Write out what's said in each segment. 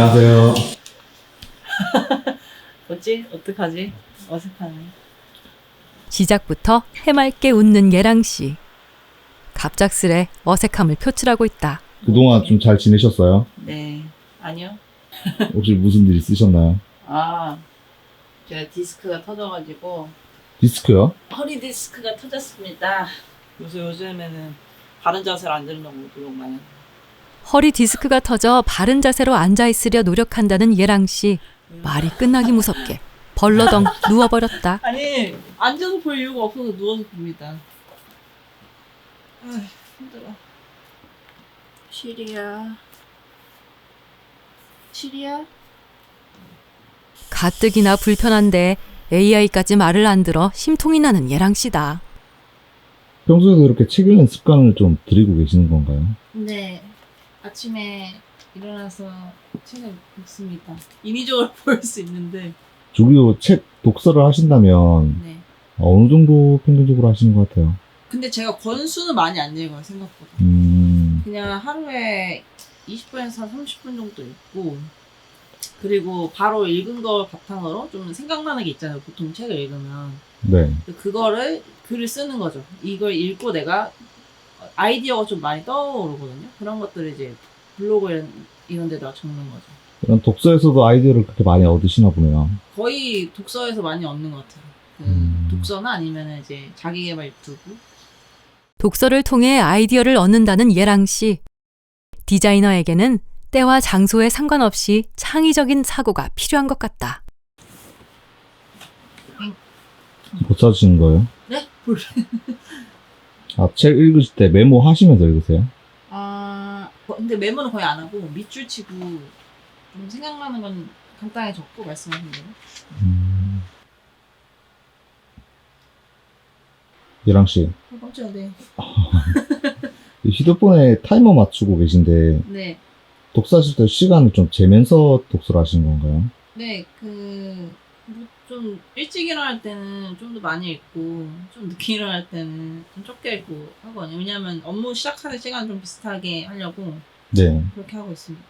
안녕하세요. 뭐지? 어떡하지? 어색하네. 시작부터 해맑게 웃는 예랑씨. 갑작스레 어색함을 표출하고 있다. 그동안 좀 잘 지내셨어요? 네. 아니요. 혹시 무슨 일 있으셨나요? 제가 디스크가 터져가지고 디스크요? 허리 디스크가 터졌습니다. 그래서 요즘에는 바른 자세를 안 들으려고 노력 많이 해요. 허리 디스크가 터져 바른 자세로 앉아있으려 노력한다는 예랑씨. 말이 끝나기 무섭게 벌러덩 누워버렸다. 아니 앉아서 볼 이유가 없어서 누워서 봅니다. 아 힘들어. 시리야. 가뜩이나 불편한데 AI까지 말을 안 들어 심통이 나는 예랑씨다. 평소에도 이렇게 책 읽는 습관을 좀 들이고 계시는 건가요? 네. 아침에 일어나서 책을 읽습니다. 인위적으로 볼 수 있는데. 주로 책 독서를 하신다면 네. 어느 정도 평균적으로 하시는 것 같아요? 근데 제가 권수는 많이 안 읽어요, 생각보다. 그냥 하루에 20분에서 30분 정도 읽고, 그리고 바로 읽은 걸 바탕으로 좀 생각나는 게 있잖아요, 보통 책을 읽으면. 네. 그거를 글을 쓰는 거죠. 이걸 읽고 내가 아이디어가 좀 많이 떠오르거든요. 그런 것들을 이제 블로그 이런 데다가 적는 거죠. 이런 독서에서도 아이디어를 그렇게 많이 얻으시나 보네요. 거의 독서에서 많이 얻는 것 같아요. 독서나 아니면 이제 자기계발 유튜브. 독서를 통해 아이디어를 얻는다는 예랑씨. 디자이너에게는 때와 장소에 상관없이 창의적인 사고가 필요한 것 같다. 못 찾으시는 거예요? 네? 책 읽으실 때 메모하시면서 읽으세요? 근데 메모는 거의 안 하고 밑줄 치고 좀 생각나는 건 간단히 적고 말씀하시는 거예요. 예랑씨, 깜짝이야, 네. 휴대폰에 타이머 맞추고 계신데 네. 독서하실 때 시간을 좀 재면서 독서를 하시는 건가요? 네, 좀 일찍 일어날 때는 좀 더 많이 읽고, 좀 늦게 일어날 때는 좀 적게 읽고 하거든요. 왜냐면 업무 시작하는 시간 좀 비슷하게 하려고 네. 그렇게 하고 있습니다.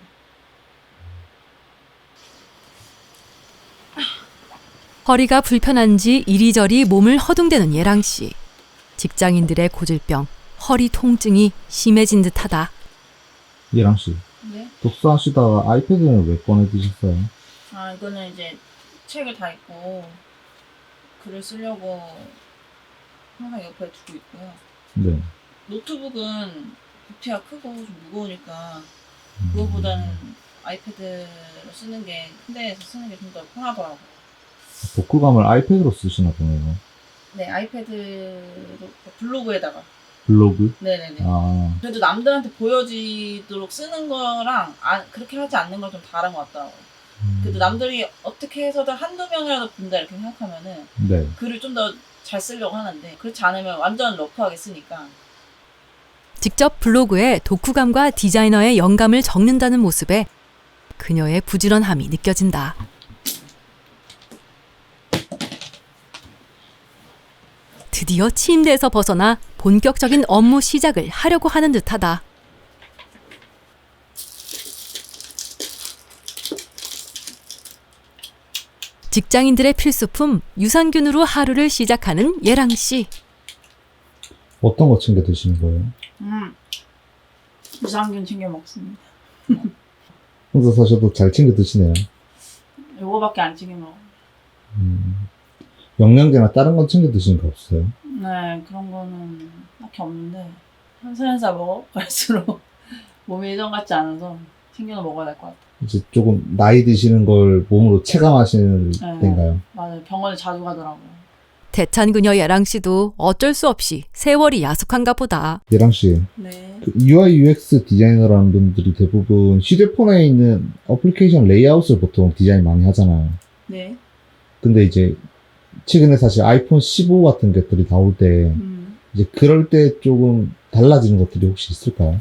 허리가 불편한지 이리저리 몸을 허둥대는 예랑씨. 직장인들의 고질병, 허리 통증이 심해진 듯하다. 예랑씨, 네? 독서하시다가 아이패드는 왜 꺼내 드셨어요? 이거는 이제 책을 다 읽고 글을 쓰려고 항상 옆에 두고 있고요. 네. 노트북은 부피가 크고 좀 무거우니까 그거보다는 아이패드로 쓰는 게, 현대에서 쓰는 게 좀 더 편하더라고요. 독후감을 아이패드로 쓰시나 보네요. 네, 아이패드로 블로그에다가. 블로그? 네네네. 아, 그래도 남들한테 보여지도록 쓰는 거랑 그렇게 하지 않는 건 좀 다른 것 같더라고요. 그래도 남들이 어떻게 해서든 한두 명이라도 본다 이렇게 생각하면은 네. 글을 좀 더 잘 쓰려고 하는데, 그렇지 않으면 완전 러프하게 쓰니까. 직접 블로그에 독후감과 디자이너의 영감을 적는다는 모습에 그녀의 부지런함이 느껴진다. 드디어 침대에서 벗어나 본격적인 업무 시작을 하려고 하는 듯하다. 직장인들의 필수품 유산균으로 하루를 시작하는 예랑씨. 어떤 거 챙겨 드시는 거예요? 유산균 챙겨 먹습니다. 혼자 사셔도 잘 챙겨 드시네요. 요거밖에 안 챙겨 먹어요. 영양제나 다른 건 챙겨 드시는 거 없어요? 네, 그런 거는 딱히 없는데 한 살 한 살 먹어갈수록 몸이 예전 같지 않아서 챙겨 먹어야 될 것 같아요. 이제 조금 나이 드시는 걸 몸으로 체감하시는 네. 때인가요? 맞아요. 병원에 자주 가더라고요. 대찬 그녀 예랑씨도 어쩔 수 없이 세월이 야속한가 보다. 예랑씨, 네. 그 UI UX 디자이너라는 분들이 대부분 휴대폰에 있는 어플리케이션 레이아웃을 보통 디자인 많이 하잖아요. 네. 근데 이제 최근에 사실 아이폰 15 같은 것들이 나올 때 이제 그럴 때 조금 달라지는 것들이 혹시 있을까요?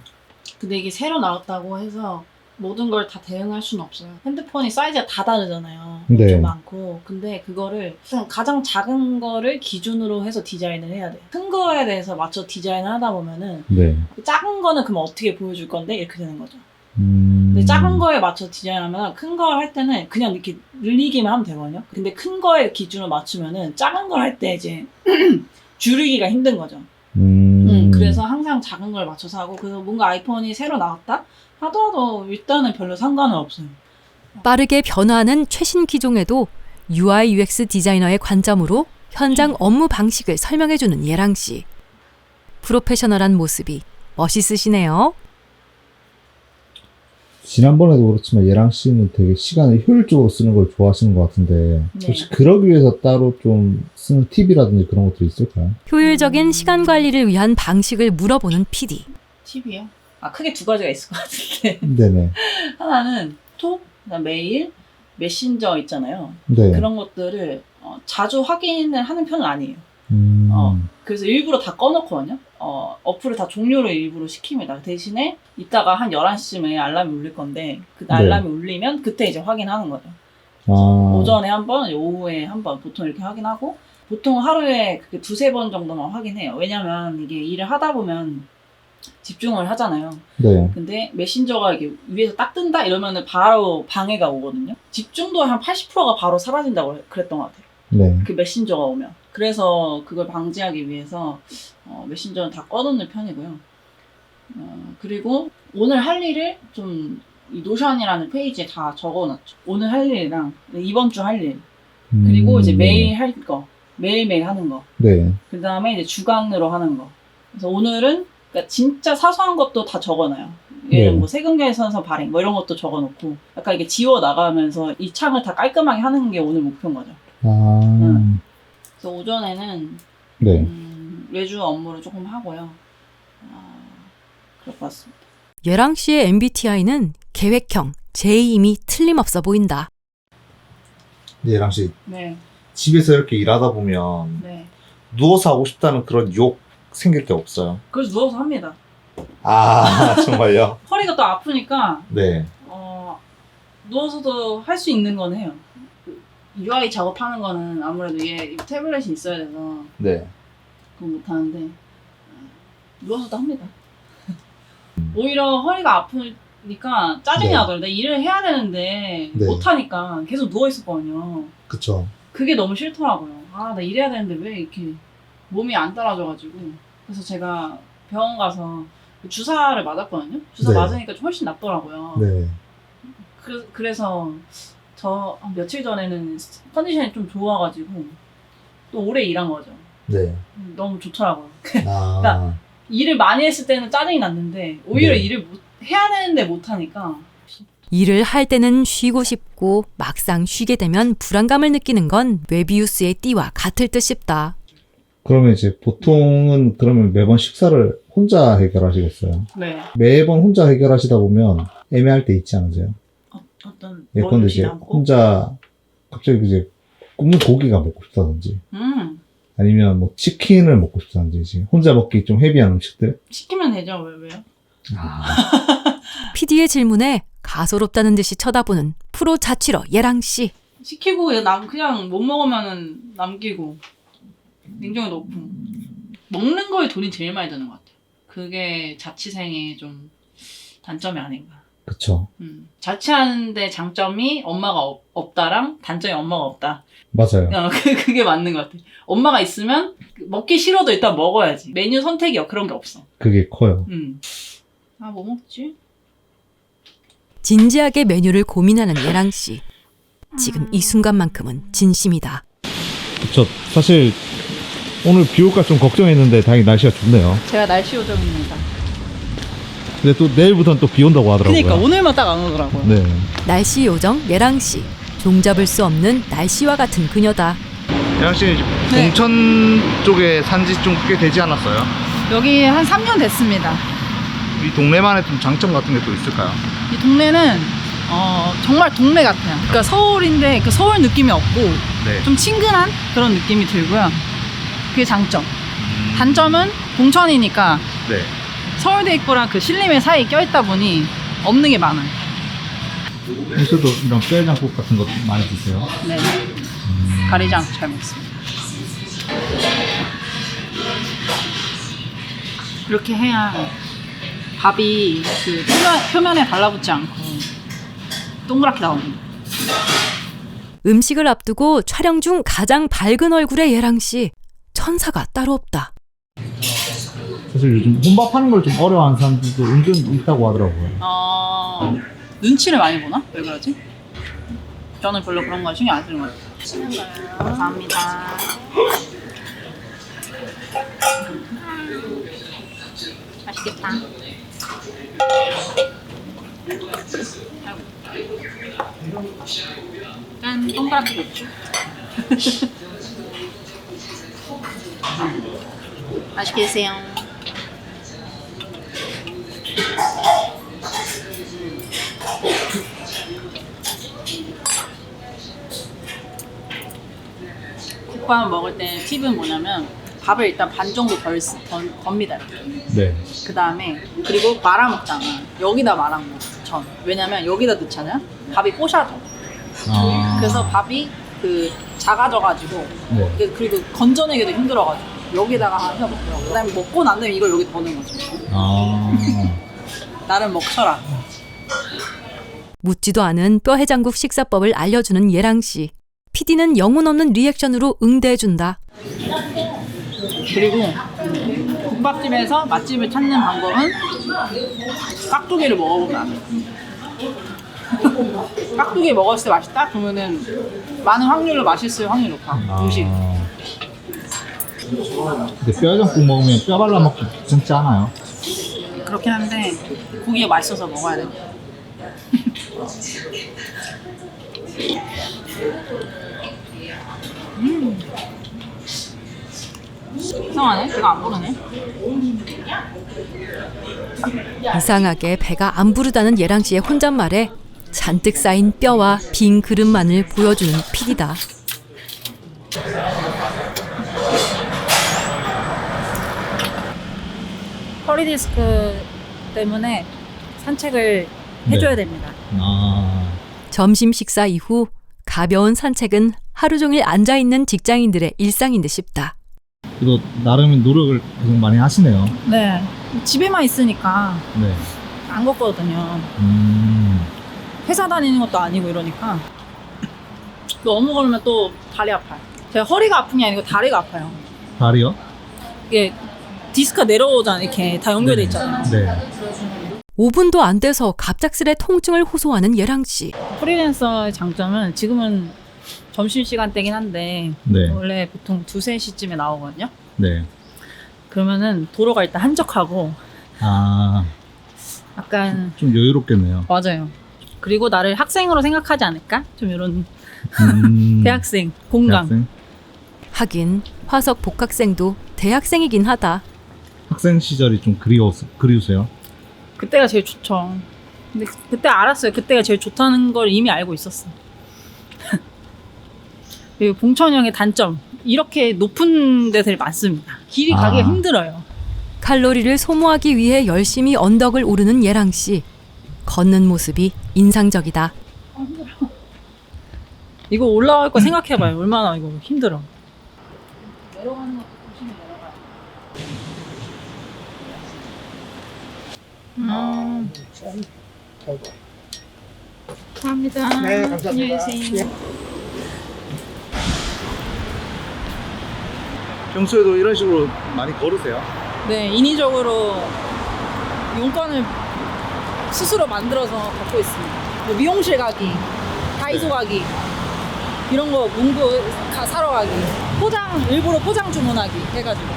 근데 이게 새로 나왔다고 해서 모든 걸 다 대응할 수는 없어요. 핸드폰이 사이즈가 다 다르잖아요. 네. 엄청 많고. 근데 그거를 가장 작은 거를 기준으로 해서 디자인을 해야 돼요. 큰 거에 대해서 맞춰 디자인을 하다 보면은 네. 작은 거는 그럼 어떻게 보여줄 건데? 이렇게 되는 거죠. 근데 근데 작은 거에 맞춰 디자인하면 큰 걸 할 때는 그냥 이렇게 늘리기만 하면 되거든요. 근데 큰 거에 기준을 맞추면은 작은 걸 할 때 이제 줄이기가 힘든 거죠. 그래서 항상 작은 걸 맞춰서 하고, 그래서 뭔가 아이폰이 새로 나왔다 하더라도 일단은 별로 상관은 없어요. 빠르게 변화하는 최신 기종에도 UI UX 디자이너의 관점으로 현장 업무 방식을 설명해주는 예랑 씨. 프로페셔널한 모습이 멋있으시네요. 지난번에도 그렇지만 예랑 씨는 되게 시간을 효율적으로 쓰는 걸 좋아하시는 것 같은데 네. 혹시 그러기 위해서 따로 좀 쓰는 팁이라든지 그런 것들이 있을까요? 효율적인 시간 관리를 위한 방식을 물어보는 PD. 팁이요? 크게 두 가지가 있을 것 같은데 네네. 하나는 톡, 메일, 메신저 있잖아요. 네. 그런 것들을 자주 확인을 하는 편은 아니에요. 그래서 일부러 다 꺼놓거든요. 어플을 다 종료를 일부러 시킵니다. 대신에 이따가 한 11시쯤에 알람이 울릴 건데 그 알람이 울리면 그때 이제 확인하는 거죠. 오전에 한 번, 오후에 한 번 보통 이렇게 확인하고, 보통 하루에 그렇게 2-3번 정도만 확인해요. 왜냐면 이게 일을 하다 보면 집중을 하잖아요. 네. 근데 메신저가 이렇게 위에서 딱 뜬다 이러면은 바로 방해가 오거든요. 집중도 한 80%가 바로 사라진다고 그랬던 것 같아요. 네. 그 메신저가 오면. 그래서 그걸 방지하기 위해서 메신저는 다 꺼놓는 편이고요. 그리고 오늘 할 일을 좀 이 노션이라는 페이지에 다 적어놨죠. 오늘 할 일이랑 이번 주 할 일, 그리고 이제 매일 할 거, 매일매일 하는 거. 네. 그 다음에 이제 주간으로 하는 거. 그래서 오늘은 그러니까 진짜 사소한 것도 다 적어놔요. 예를 들면 뭐 세금 계산서 발행 뭐 이런 것도 적어놓고, 약간 이게 지워 나가면서 이 창을 다 깔끔하게 하는 게 오늘 목표인 거죠. 그래서 오전에는 네. 외주 업무를 조금 하고요. 그럴 것 같습니다. 예랑 씨의 MBTI는 계획형, J임이 틀림없어 보인다. 예랑 씨 네, 집에서 이렇게 일하다 보면 네. 누워서 하고 싶다는 그런 유혹 생길 때 없어요? 그래서 누워서 합니다. 정말요? 허리가 또 아프니까 네. 누워서도 할 수 있는 건 해요. UI 작업하는 거는 아무래도 얘 태블릿이 있어야 돼서 네. 그건 못하는데 누워서도 합니다. 오히려 허리가 아프니까 짜증이 네. 나더라고요. 내가 일을 해야 되는데 네. 못하니까 계속 누워있었거든요. 그쵸. 그게 너무 싫더라고요. 나 일해야 되는데 왜 이렇게 몸이 안 따라줘가지고. 그래서 제가 병원 가서 주사를 맞았거든요. 주사 네. 맞으니까 좀 훨씬 낫더라고요. 네. 그래서 저 며칠 전에는 컨디션이 좀 좋아가지고 또 오래 일한 거죠. 네. 너무 좋더라고요. 아. 그러니까 일을 많이 했을 때는 짜증이 났는데 오히려 네. 일을 해야 되는데 못하니까. 일을 할 때는 쉬고 싶고 막상 쉬게 되면 불안감을 느끼는 건 웨비우스의 띠와 같을 듯 싶다. 그러면 이제 보통은 그러면 매번 식사를 혼자 해결하시겠어요? 네. 매번 혼자 해결하시다 보면 애매할 때 있지 않으세요? 어떤 예컨대 이제 혼자 갑자기 이제 굽는 고기가 먹고 싶다든지 아니면 뭐 치킨을 먹고 싶다든지 이제 혼자 먹기 좀 헤비한 음식들? 시키면 되죠. 왜요? PD의 질문에 가소롭다는 듯이 쳐다보는 프로 자취러 예랑 씨. 시키고 그냥 못 먹으면은 남기고 냉장고에 넣고. 먹는 거에 돈이 제일 많이 드는 것 같아요. 그게 자취생의 좀 단점이 아닌가. 그쵸. 자취하는데 장점이 엄마가 없다랑 단점이 엄마가 없다. 맞아요. 그게 맞는 것 같아. 엄마가 있으면 먹기 싫어도 일단 먹어야지. 메뉴 선택이요. 그런 게 없어. 그게 커요. 뭐 먹지? 진지하게 메뉴를 고민하는 예랑 씨. 지금 이 순간만큼은 진심이다. 그쵸. 사실 오늘 비 올까 좀 걱정했는데 다행히 날씨가 좋네요. 제가 날씨 요정입니다. 근데 또 내일부터는 또 비 온다고 하더라고요. 그러니까 오늘만 딱 안 오더라고요. 네. 날씨 요정 예랑 씨. 종잡을 수 없는 날씨와 같은 그녀다. 예랑 씨 네. 봉천 쪽에 산지 좀 꽤 되지 않았어요? 여기 한 3년 됐습니다. 이 동네만의 좀 장점 같은 게 또 있을까요? 이 동네는 정말 동네 같아요. 그러니까 서울인데 그 서울 느낌이 없고 네. 좀 친근한 그런 느낌이 들고요. 그게 장점. 단점은 봉천이니까 네. 서울대 입구랑 그 신림의 사이에 껴있다 보니 없는 게 많아요. 여기서도 이런 뼈장국 같은 거 많이 드세요? 네. 가리지 않고 잘 먹습니다. 이렇게 해야 밥이 그 표면에 달라붙지 않고 동그랗게 나오는 거. 음식을 앞두고 촬영 중 가장 밝은 얼굴의 예랑 씨. 천사가 따로 없다. 사실 요즘 혼밥하는 걸 좀 어려워하는 사람들도 은근 있다고 하더라고요. 눈치를 많이 보나? 왜 그러지? 저는 별로 그런 거 신경 안 쓰는 것 같아요. 감사합니다. 맛있겠다. 짠, 동그랗게 좋죠. 맛있게 드세요. 국밥을 먹을 때 팁은 뭐냐면 밥을 일단 반 정도 겁니다. 네. 그 다음에 그리고 말아 먹잖아. 여기다 말아 먹어. 전. 왜냐면 여기다 넣잖아요. 밥이 뽀샤져. 그래서 밥이 그 작아져가지고 네. 그리고 건져내기도 힘들어가지고 여기다가 해서 먹더라고. 그 다음에 먹고 난 다음에 이걸 여기 더 넣는 거죠. 나름 먹쳐라. 묻지도 않은 뼈 해장국 식사법을 알려주는 예랑 씨. PD는 영혼 없는 리액션으로 응대해준다. 그리고 국밥집에서 맛집을 찾는 방법은 깍두기를 먹어보면 안 돼. 깍두기 먹었을 때 맛있다? 그러면은 많은 확률로 맛있을 확률이 높아. 음식. 근데 뼈해장국 먹으면 뼈 발라 먹기 귀찮지 않아요? 그렇긴 한데 고기가 맛있어서 먹어야 돼. 이상하네? 배가 안 부르네. 이상하게 배가 안 부르다는 예랑 씨의 혼잣말에 잔뜩 쌓인 뼈와 빈 그릇만을 보여주는 PD다. 허리 디스크 때문에 산책을 해줘야 됩니다. 점심 식사 이후 가벼운 산책은 하루 종일 앉아있는 직장인들의 일상인 듯 싶다. 그래도 나름 노력을 계속 많이 하시네요. 네. 집에만 있으니까 네. 안 걷거든요. 회사 다니는 것도 아니고 이러니까 너무 걸으면 또 다리 아파요. 제가 허리가 아픈 게 아니고 다리가 아파요. 다리요? 이게 디스크가 내려오잖아요. 이렇게 다 연결돼 있잖아요. 네. 5분도 안 돼서 갑작스레 통증을 호소하는 예랑 씨. 프리랜서의 장점은 지금은 점심시간대긴 한데 네. 원래 보통 2, 3시쯤에 나오거든요. 네. 그러면은 도로가 일단 한적하고 약간 좀 여유롭겠네요. 맞아요. 그리고 나를 학생으로 생각하지 않을까? 좀 이런 대학생, 공감. 대학생? 하긴 화석 복학생도 대학생이긴 하다. 학생 시절이 좀 그리우세요? 그때가 제일 좋죠. 근데 그때 알았어요. 그때가 제일 좋다는 걸 이미 알고 있었어. 그리고 봉천형의 단점. 이렇게 높은 데들이 많습니다. 길이 가기가 힘들어요. 칼로리를 소모하기 위해 열심히 언덕을 오르는 예랑 씨. 걷는 모습이 인상적이다. 이거 올라갈 거 생각해봐요. 얼마나 이거 힘들어. 내려가는 것도 조심히 내려가요. 감사합니다. 네, 감사합니다. 안녕히 계세요. 평소에도 이런 식으로 많이 걸으세요? 네, 인위적으로 용건을 스스로 만들어서 갖고 있습니다. 뭐 미용실 가기, 다이소 가기, 이런 거 문구 사러 가기, 일부러 포장 주문하기 해가지고.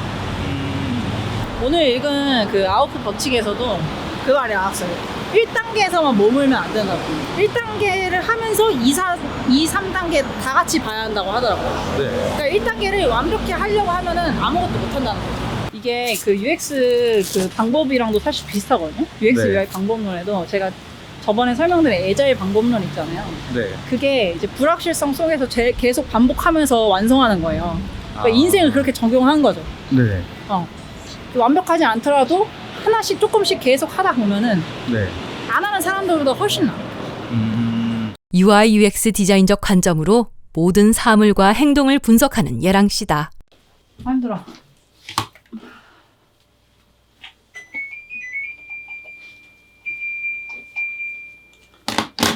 오늘 읽은 그 아웃풋 법칙에서도 그 말이 나왔어요. 1단계에서만 머물면 안 된다고. 1단계를 하면서 2, 3단계 다 같이 봐야 한다고 하더라고요. 네. 그러니까 1단계를 완벽히 하려고 하면은 아무것도 못 한다는 거죠. 이게 그 UX 그 방법이랑도 사실 비슷하거든요. UX 네. UI 방법론에도 제가 저번에 설명드린 애자일 방법론 있잖아요. 네. 그게 이제 불확실성 속에서 계속 반복하면서 완성하는 거예요. 그러니까 인생을 그렇게 적용한 거죠. 네. 완벽하지 않더라도 하나씩 조금씩 계속 하다 보면은 네. 안 하는 사람들보다 훨씬 나아. UI UX 디자인적 관점으로 모든 사물과 행동을 분석하는 예랑 씨다. 힘들어.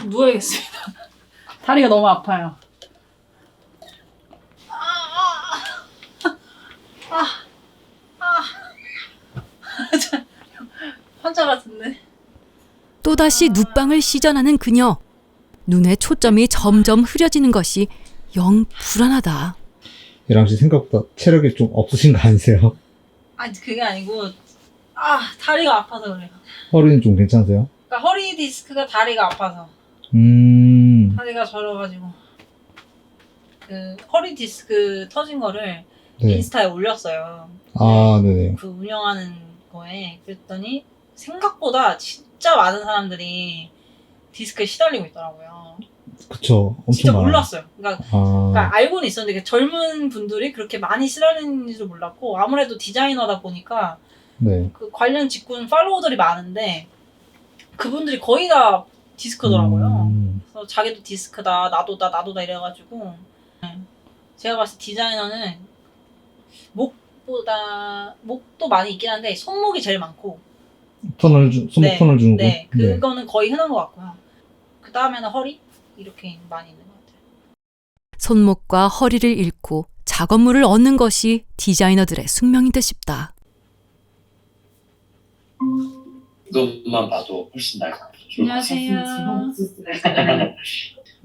누워야겠습니다. 다리가 너무 아파요. 환자 같은데. 또다시 눕방을 시전하는 그녀. 눈의 초점이 점점 흐려지는 것이 영 불안하다. 예랑 씨 생각보다 체력이 좀 없으신 거 아니세요? 아니 그게 아니고 다리가 아파서 그래요. 허리는 좀 괜찮으세요? 그러니까 허리 디스크가 다리가 아파서 다리가 저려가지고 그 허리 디스크 터진 거를 네. 인스타에 올렸어요. 아, 네네. 그 운영하는 거에 그랬더니 생각보다 진짜 많은 사람들이 디스크에 시달리고 있더라고요. 그쵸. 엄청 진짜 많아요. 몰랐어요. 그러니까 알고는 있었는데 젊은 분들이 그렇게 많이 시달리는지도 몰랐고 아무래도 디자이너다 보니까 네. 그 관련 직군 팔로워들이 많은데 그분들이 거의 다 디스크더라고요. 그래서 자기도 디스크다, 나도다 이래가지고 제가 봤을 때 디자이너는 목도 많이 있긴 한데 손목이 제일 많고 손목 턴을 주는 거? 네, 그거는 거의 흔한 것 같고요. 그 다음에는 허리 이렇게 많이 있는 것 같아요. 손목과 허리를 잃고 작업물을 얻는 것이 디자이너들의 숙명인 듯 싶다. 이것만 봐도 훨씬 나을 것 같아요. 안녕하세요.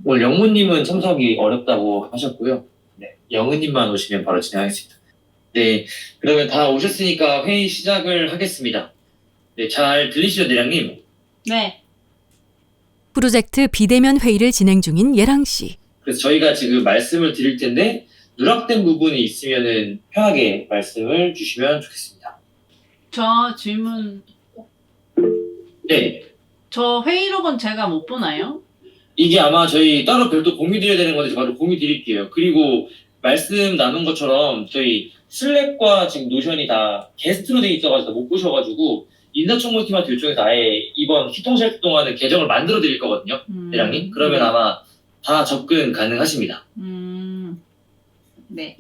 오늘 영무님은 참석이 어렵다고 하셨고요. 네, 영은님만 오시면 바로 진행하겠습니다. 네, 그러면 다 오셨으니까 회의 시작을 하겠습니다. 네, 잘 들리시죠, 대장님? 네. 프로젝트 비대면 회의를 진행 중인 예랑 씨. 그래서 저희가 지금 말씀을 드릴 텐데 누락된 부분이 있으면은 편하게 말씀을 주시면 좋겠습니다. 저 질문. 네, 저 회의록은 제가 못 보나요? 이게 아마 저희 따로 별도 공유 드려야 되는 건데 바로 공유 드릴게요. 그리고 말씀 나눈 것처럼 저희 슬랙과 지금 노션이 다 게스트로 돼 있어가지고 못 보셔가지고 인사청문팀한테 요청해서 아예 이번 희통시할 동안은 계정을 만들어 드릴 거거든요, 대장님. 그러면 아마 다 접근 가능하십니다. 네.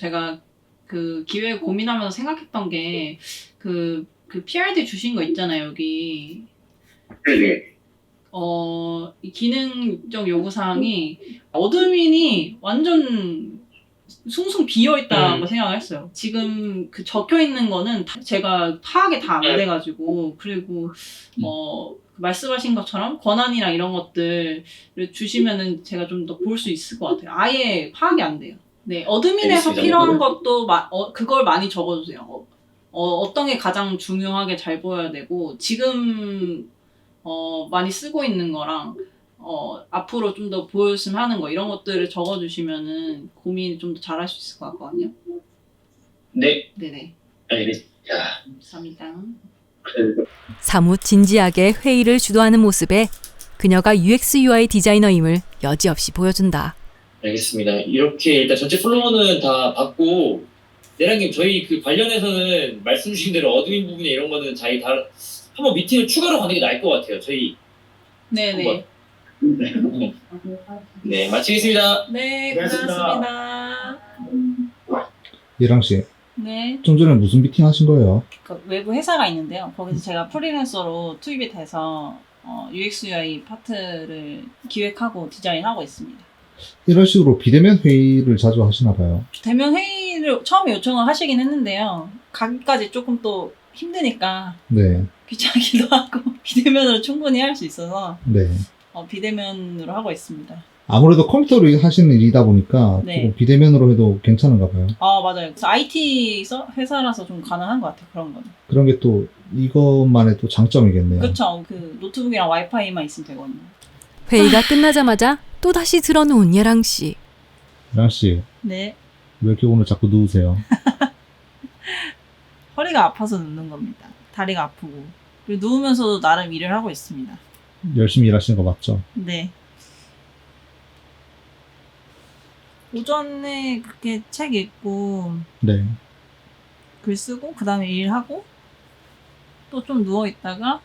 제가 그 기획 고민하면서 생각했던 게 그 PRD 주신 거 있잖아요, 여기. 네. 이 기능적 요구사항이 어드민이 완전 숭숭 비어있다고 생각을 했어요. 지금 그 적혀있는 거는 제가 파악이 다 안 돼가지고, 그리고 말씀하신 것처럼 권한이랑 이런 것들을 주시면은 제가 좀 더 볼 수 있을 것 같아요. 아예 파악이 안 돼요. 네, 어드민에서 알겠습니다. 필요한 것도 그걸 많이 적어주세요. 어떤 게 가장 중요하게 잘 보여야 되고, 지금 많이 쓰고 있는 거랑 앞으로 좀 더 보였으면 하는 거 이런 것들을 적어주시면은 고민 좀 더 잘할 수 있을 것 같거든요. 네, 네네. 알겠습니다. 감사합니다. 사뭇 진지하게 회의를 주도하는 모습에 그녀가 UX UI 디자이너임을 여지없이 보여준다. 알겠습니다. 이렇게 일단 전체 플로어는 다 받고, 대장님 저희 그 관련해서는 말씀 주신 대로 어드민 부분에 이런 거는 저희 다 한번 미팅을 추가로 가는 게 나을 것 같아요. 저희 네네. 네, 마치겠습니다. 네, 고맙습니다. 고맙습니다. 예랑 씨, 네. 좀 전에 무슨 미팅 하신 거예요? 그 외부 회사가 있는데요. 거기서 제가 프리랜서로 투입이 돼서 UX UI 파트를 기획하고 디자인하고 있습니다. 이런 식으로 비대면 회의를 자주 하시나 봐요. 대면 회의를 처음에 요청을 하시긴 했는데요. 가기까지 조금 또 힘드니까 네. 귀찮기도 하고 비대면으로 충분히 할 수 있어서 네. 비대면으로 하고 있습니다. 아무래도 컴퓨터로 하시는 일이다 보니까 네. 조금 비대면으로 해도 괜찮은가 봐요. 맞아요. 그래서 IT 회사라서 좀 가능한 것 같아요. 그런 건. 그런 게 또 이것만의 또 장점이겠네요. 그렇죠. 그 노트북이랑 와이파이만 있으면 되거든요. 회의가 끝나자마자 또다시 들어놓은 예랑 씨. 예랑 씨, 네. 왜 이렇게 오늘 자꾸 누우세요? 허리가 아파서 눕는 겁니다. 다리가 아프고. 그리고 누우면서도 나름 일을 하고 있습니다. 열심히 일하시는 거 맞죠? 네. 오전에 그렇게 책 읽고 네. 글 쓰고 그 다음에 일하고 또 좀 누워 있다가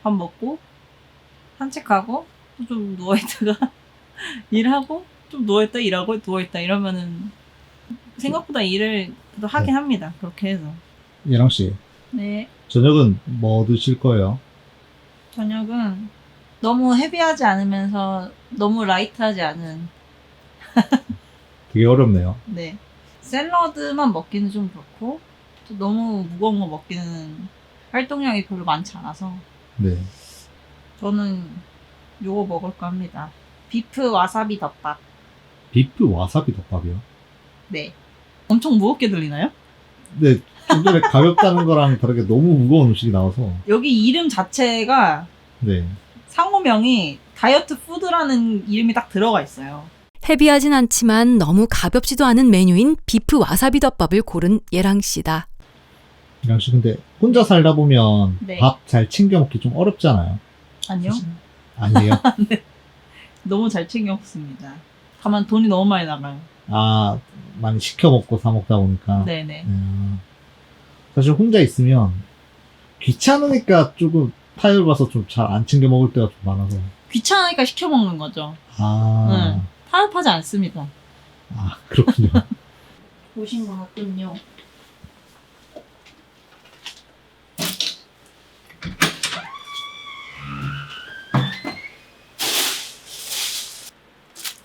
밥 먹고 산책하고 또 좀 누워 있다가 일하고 좀 누워 있다 일하고 누워 있다 이러면은 생각보다 일을 또 하긴 합니다. 그렇게 해서. 예랑 씨, 네. 저녁은 뭐 드실 거예요? 저녁은 너무 헤비하지 않으면서 너무 라이트하지 않은. 되게 어렵네요. 네. 샐러드만 먹기는 좀 그렇고 또 너무 무거운 거 먹기는 활동량이 별로 많지 않아서 네. 저는 요거 먹을까 합니다. 비프 와사비 덮밥. 비프 와사비 덮밥이요? 네. 엄청 무겁게 들리나요? 근데 좀 전에 가볍다는 거랑 다르게 너무 무거운 음식이 나와서. 여기 이름 자체가 네. 상호명이 다이어트 푸드라는 이름이 딱 들어가 있어요. 헤비하진 않지만 너무 가볍지도 않은 메뉴인 비프 와사비 덮밥을 고른 예랑 씨다. 이랑 씨 근데 혼자 살다 보면 네. 밥 잘 챙겨 먹기 좀 어렵잖아요. 아니요. 아니에요? 너무 잘 챙겨 먹습니다. 가만 돈이 너무 많이 나가요. 아, 많이 시켜 먹고 사 먹다 보니까. 네네. 사실 혼자 있으면 귀찮으니까 조금 타협을 봐서 좀 잘 안 챙겨 먹을 때가 좀 많아서. 귀찮으니까 시켜 먹는 거죠. 아, 네. 타협하지 않습니다. 아 그렇군요. 보신 것 같군요.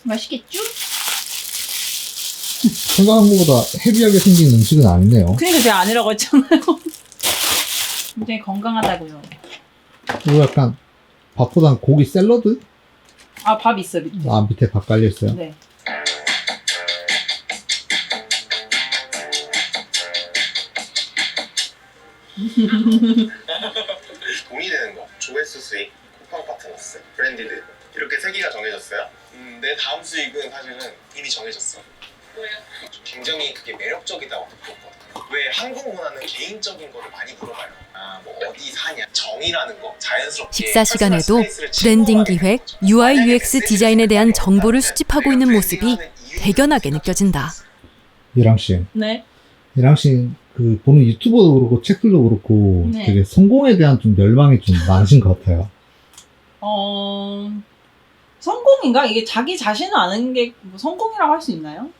맛있겠죠? 생각한 것보다 헤비하게 생긴 음식은 아니네요. 그러니까 제가 아니라고 했잖아요. 굉장히 건강하다고요. 그리고 약간 밥보단 고기 샐러드? 아, 밥 있어 밑에. 아, 밑에 밥 깔려 있어요. 네. 돈이 되는 거. 조회수 수익, 쿠팡 파트너스, 브랜디드 이렇게 세 개가 정해졌어요. 내 다음 수익은 사실은 이미 정해졌어. 뭐예요? 굉장히 그게 매력적이다고 느꼈거든. 왜 한국 문화는 개인적인 거를 많이 물어봐요. 아, 뭐 어디 사냐, 정의라는 거, 자연스럽게. 식사 시간에도 퍼스널 스페이스를 브랜딩 침범하게 기획, 되는 거죠. UI, 만약에 UX 내 디자인에 대한 세상에 정보를 내가 수집하고 있는 모습이 브랜딩하는 이유는 대견하게 느껴진다. 이랑 씨, 네. 이랑 씨 그 보는 유튜버도 그렇고 책들도 그렇고 네. 되게 성공에 대한 좀 열망이 좀 많으신 것 같아요. 성공인가? 이게 자기 자신을 아는 게 뭐 성공이라고 할 수 있나요?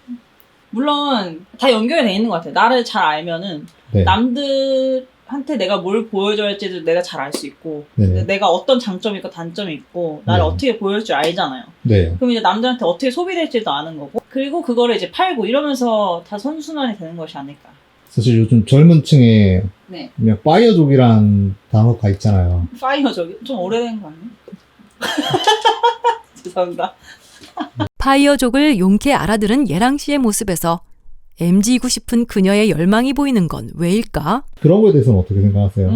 물론 다 연결이 돼 있는 것 같아요. 나를 잘 알면은 네. 남들한테 내가 뭘 보여줘야 할지도 내가 잘 알 수 있고 네. 내가 어떤 장점이 있고 단점이 있고 나를 네. 어떻게 보여줄 줄 알잖아요. 네. 그럼 이제 남들한테 어떻게 소비될지도 아는 거고 그리고 그거를 이제 팔고 이러면서 다 선순환이 되는 것이 아닐까. 사실 요즘 젊은 층에 네. 그냥 파이어족이란 단어가 있잖아요. 파이어 저기 좀 오래된 거 아니에요? 죄송합니다. 파이어족을 용케 알아들은 예랑 씨의 모습에서 MG이고 싶은 그녀의 열망이 보이는 건 왜일까? 그런 거에 대해서는 어떻게 생각하세요?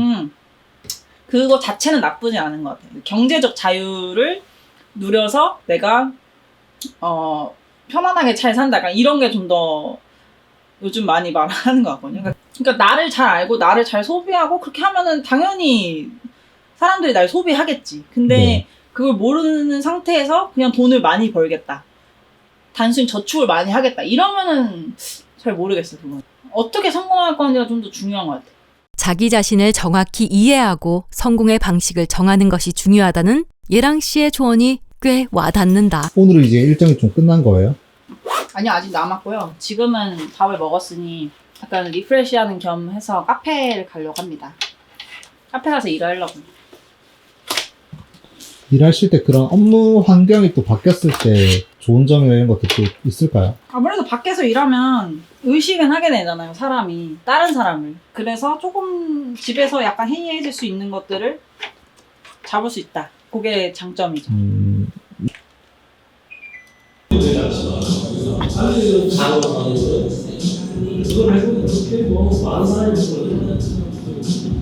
그거 자체는 나쁘지 않은 것 같아요. 경제적 자유를 누려서 내가 편안하게 잘 산다. 약간 이런 게 좀 더 요즘 많이 말하는 것 같거든요. 그러니까 나를 잘 알고 나를 잘 소비하고 그렇게 하면은 당연히 사람들이 날 소비하겠지. 근데 네. 그걸 모르는 상태에서 그냥 돈을 많이 벌겠다. 단순히 저축을 많이 하겠다. 이러면은 잘 모르겠어요. 그건. 어떻게 성공할 건지가 좀 더 중요한 것 같아요. 자기 자신을 정확히 이해하고 성공의 방식을 정하는 것이 중요하다는 예랑 씨의 조언이 꽤 와닿는다. 오늘은 이제 일정이 좀 끝난 거예요? 아니요, 아직 남았고요. 지금은 밥을 먹었으니 약간 리프레시하는 겸 해서 카페를 가려고 합니다. 카페 가서 일하려고. 일하실 때 그런 업무 환경이 또 바뀌었을 때 좋은 점이나 이런 것도 또 있을까요? 아무래도 밖에서 일하면 의식은 하게 되잖아요, 사람이. 다른 사람을. 그래서 조금 집에서 약간 해이해질 수 있는 것들을 잡을 수 있다. 그게 장점이죠.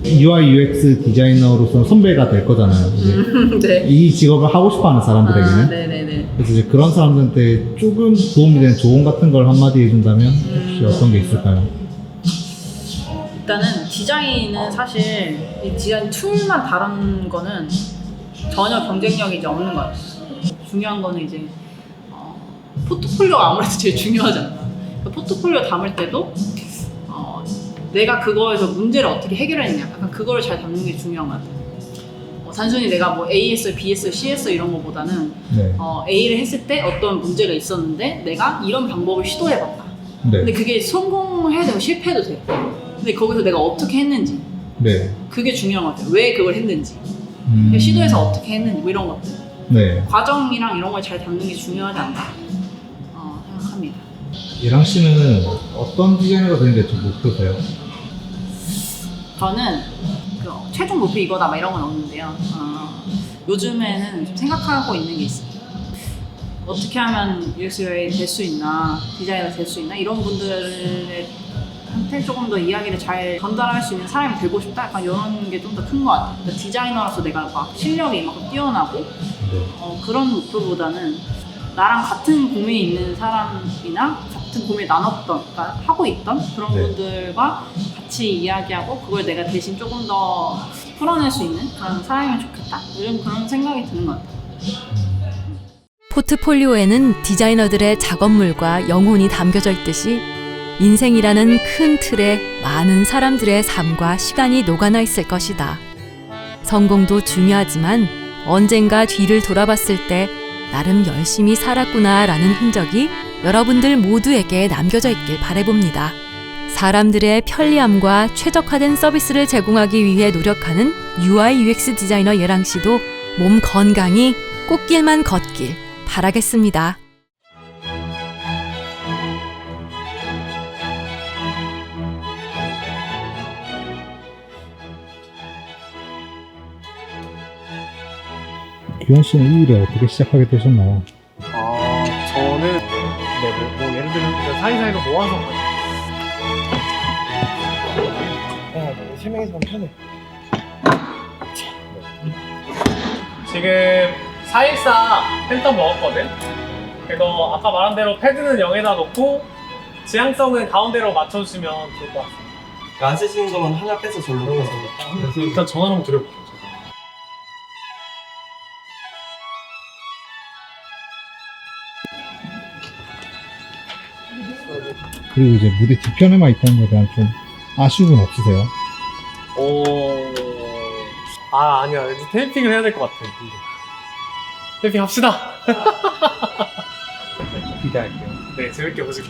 UI, UX 디자이너로서 선배가 될 거잖아요. 이제 네. 이 직업을 하고 싶어하는 사람들에게는. 네네네. 그래서 이제 그런 사람들한테 조금 도움이 되는 조언 같은 걸 한마디 해준다면 혹시 어떤 게 있을까요? 일단은 디자인은 사실 이 디자인 툴만 다른 거는 전혀 경쟁력이 이제 없는 것 같아요. 중요한 거는 이제 포트폴리오가 아무래도 제일 중요하잖아요. 포트폴리오 담을 때도 내가 그거에서 문제를 어떻게 해결했냐, 약간 그거를 잘 담는 게 중요한 것 같아요. 단순히 내가 뭐 A 했어, B 했어, C 했어 이런 거보다는 네. A를 했을 때 어떤 문제가 있었는데 내가 이런 방법을 시도해봤다. 근데 네. 그게 성공해야 되고 실패해도 돼. 근데 거기서 내가 어떻게 했는지 네. 그게 중요한 것 같아요. 왜 그걸 했는지. 시도해서 어떻게 했는지 뭐 이런 것들. 네. 과정이랑 이런 걸 잘 담는 게 중요하지 않나 생각합니다. 예랑 씨는 어떤 디자이너가 되는 게 좀 목표세요? 저는 그 최종 목표 이거다 막 이런 건 없는데요. 요즘에는 좀 생각하고 있는 게 있어요. 어떻게 하면 UXUI 될 수 있나, 디자이너 될 수 있나 이런 분들한테 조금 더 이야기를 잘 전달할 수 있는 사람이 되고 싶다. 약간 이런 게 좀 더 큰 것 같아요. 그러니까 디자이너로서 내가 막 실력이 이만큼 뛰어나고 그런 목표보다는 나랑 같은 고민이 있는 사람이나 같은 고민을 나눴던, 그러니까 하고 있던 그런 네. 분들과 같이 이야기하고 그걸 내가 대신 조금 더 풀어낼 수 있는 그런 사람이면 좋겠다. 요즘 그런 생각이 드는 것 같아요. 포트폴리오에는 디자이너들의 작업물과 영혼이 담겨져 있듯이 인생이라는 큰 틀에 많은 사람들의 삶과 시간이 녹아나 있을 것이다. 성공도 중요하지만 언젠가 뒤를 돌아봤을 때 나름 열심히 살았구나라는 흔적이 여러분들 모두에게 남겨져 있길 바라봅니다. 사람들의 편리함과 최적화된 서비스를 제공하기 위해 노력하는 UI UX 디자이너 예랑 씨도 몸 건강히 꽃길만 걷길 바라겠습니다. 규현 씨는 이 일을 어떻게 시작하게 되셨나요? 저는 예를 들면 사이사이로 모아서 세 명이서 하면 편해. 지금 414 팬텀 먹었거든. 그래서 아까 말한 대로 패드는 0에다 놓고 지향성은 가운데로 맞춰주시면 좋을 것 같습니다. 안 쓰시는 거면 하나 빼서 절로 빼서. 그래서 일단 전화 한번 드려볼게요. 그리고 이제 무대 뒤편에만 있다는 거에 대한 좀 아쉬움은 없으세요? 아니야. 이제 테이핑을 해야 될 것 같아. 테이핑 합시다. 기대할게요. 네, 재밌게 보시게.